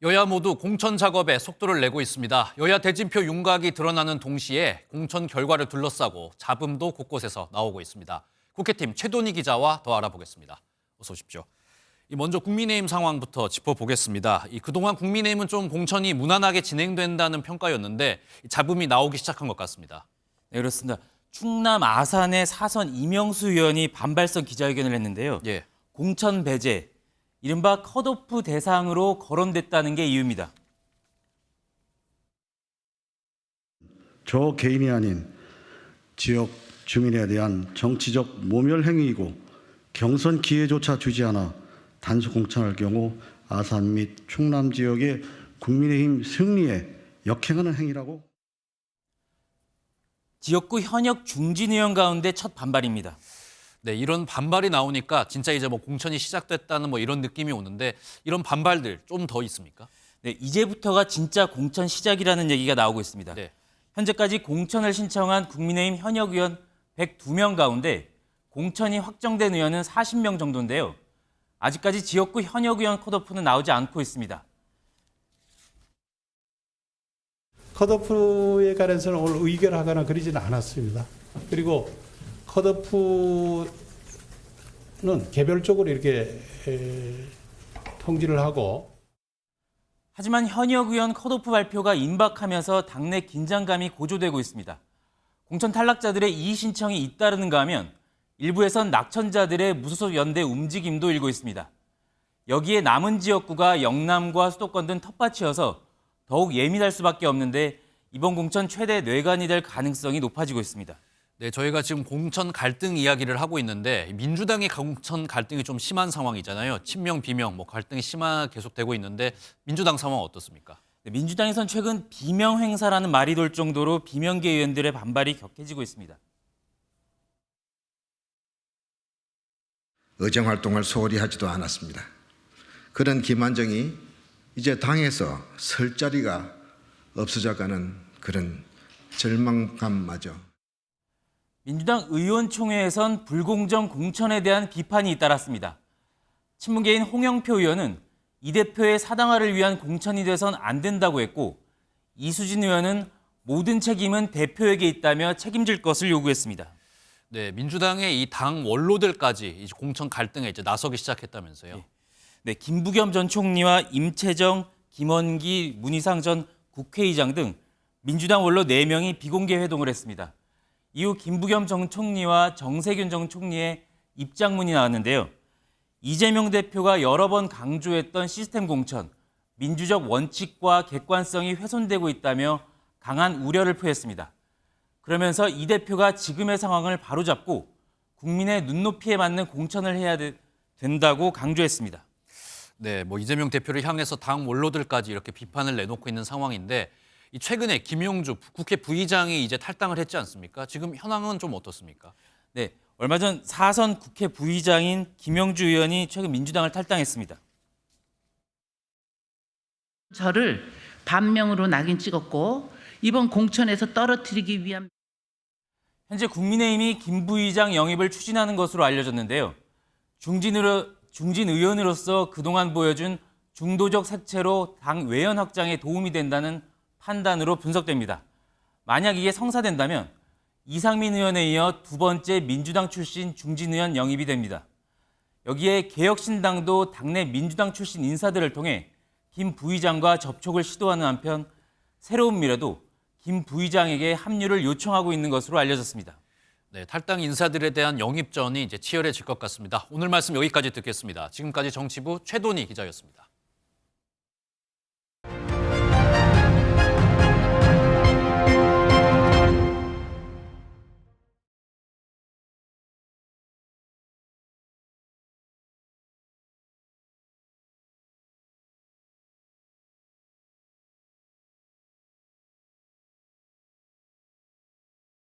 여야 모두 공천 작업에 속도를 내고 있습니다. 여야 대진표 윤곽이 드러나는 동시에 공천 결과를 둘러싸고 잡음도 곳곳에서 나오고 있습니다. 국회팀 최돈희 기자와 더 알아보겠습니다. 어서 오십시오. 먼저 국민의힘 상황부터 짚어보겠습니다. 그동안 국민의힘은 좀 공천이 무난하게 진행된다는 평가였는데 잡음이 나오기 시작한 것 같습니다. 네, 그렇습니다. 충남 아산의 사선 이명수 의원이 반발성 기자회견을 했는데요. 예. 공천 배제, 이른바 컷오프 대상으로 거론됐다는 게 이유입니다. 저 개인이 아닌 지역 주민에 대한 정치적 모멸 행위이고 경선 기회조차 주지 않아 단수 공천할 경우 아산 및 충남 지역의 국민의힘 승리에 역행하는 행위라고. 지역구 현역 중진 의원 가운데 첫 반발입니다. 네, 이런 반발이 나오니까 진짜 이제 공천이 시작됐다는 이런 느낌이 오는데 이런 반발들 좀 더 있습니까? 네, 이제부터가 진짜 공천 시작이라는 얘기가 나오고 있습니다. 네. 현재까지 공천을 신청한 국민의힘 현역 의원 102명 가운데 공천이 확정된 의원은 40명 정도인데요. 아직까지 지역구 현역 의원 컷오프는 나오지 않고 있습니다. 컷오프에 관해서는 오늘 의결하거나 그러지는 않았습니다. 그리고 컷오프는 개별적으로 이렇게 통지를 하고. 하지만 현역 의원 컷오프 발표가 임박하면서 당내 긴장감이 고조되고 있습니다. 공천 탈락자들의 이의 신청이 잇따르는가 하면 일부에선 낙천자들의 무소속 연대 움직임도 일고 있습니다. 여기에 남은 지역구가 영남과 수도권 등 텃밭이어서 더욱 예민할 수밖에 없는데 이번 공천 최대 뇌관이 될 가능성이 높아지고 있습니다. 네, 저희가 지금 공천 갈등 이야기를 하고 있는데 민주당의 공천 갈등이 좀 심한 상황이잖아요. 친명, 비명, 갈등이 심하게 계속되고 있는데 민주당 상황은 어떻습니까? 네, 민주당에선 최근 비명 행사라는 말이 돌 정도로 비명계 의원들의 반발이 격해지고 있습니다. 의정 활동을 소홀히 하지도 않았습니다. 그런 김한정이 이제 당에서 설 자리가 없어져가는 그런 절망감마저. 민주당 의원총회에선 불공정 공천에 대한 비판이 잇따랐습니다. 친문계인 홍영표 의원은 이 대표의 사당화를 위한 공천이 돼선 안 된다고 했고 이수진 의원은 모든 책임은 대표에게 있다며 책임질 것을 요구했습니다. 네, 민주당의 이 당 원로들까지 이제 공천 갈등에 이제 나서기 시작했다면서요. 네, 김부겸 전 총리와 임채정, 김원기, 문희상 전 국회의장 등 민주당 원로 4명이 비공개 회동을 했습니다. 이후 김부겸 전 총리와 정세균 전 총리의 입장문이 나왔는데요. 이재명 대표가 여러 번 강조했던 시스템 공천, 민주적 원칙과 객관성이 훼손되고 있다며 강한 우려를 표했습니다. 그러면서 이 대표가 지금의 상황을 바로잡고 국민의 눈높이에 맞는 공천을 해야 된다고 강조했습니다. 네, 이재명 대표를 향해서 당 원로들까지 이렇게 비판을 내놓고 있는 상황인데 최근에 김용주 국회 부의장이 이제 탈당을 했지 않습니까? 지금 현황은 좀 어떻습니까? 네, 얼마 전 사선 국회 부의장인 김영주 의원이 최근 민주당을 탈당했습니다. 저를 반명으로 낙인 찍었고 이번 공천에서 떨어뜨리기 위한. 현재 국민의힘이 김 부의장 영입을 추진하는 것으로 알려졌는데요. 중진 의원으로서 그동안 보여준 중도적 색채로 당 외연 확장에 도움이 된다는 판단으로 분석됩니다. 만약 이게 성사된다면 이상민 의원에 이어 두 번째 민주당 출신 중진 의원 영입이 됩니다. 여기에 개혁신당도 당내 민주당 출신 인사들을 통해 김 부의장과 접촉을 시도하는 한편 새로운 미래도 김 부의장에게 합류를 요청하고 있는 것으로 알려졌습니다. 네, 탈당 인사들에 대한 영입전이 이제 치열해질 것 같습니다. 오늘 말씀 여기까지 듣겠습니다. 지금까지 정치부 최돈희 기자였습니다.